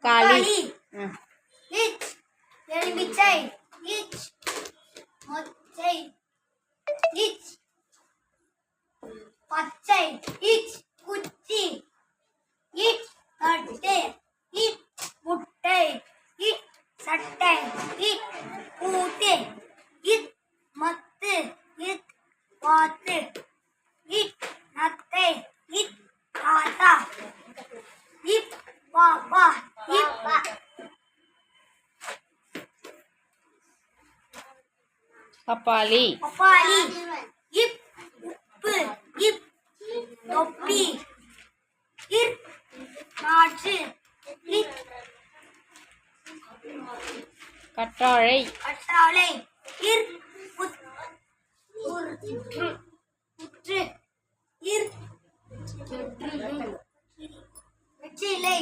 தக்காளி. இச் எலுமிச்சை. இச் மொச்சை. இச் பச்சை. இச் குச்சி. இச் தட்டு. இச் முட்டை. இச் சட்டை. இச் பூட்டு. இச் மத்து. இச் வாத்து. இச் நத்தை. இச் தாத்தா. இப் பாப்பா. இப் பப்பாளி. பப்பாளி. இப் உப்பு. இப் தொப்பி. இர் நாற்று. இச் கற்றாழை. கற்றாழை. இர் புற்று. இர் வெற்றிலை.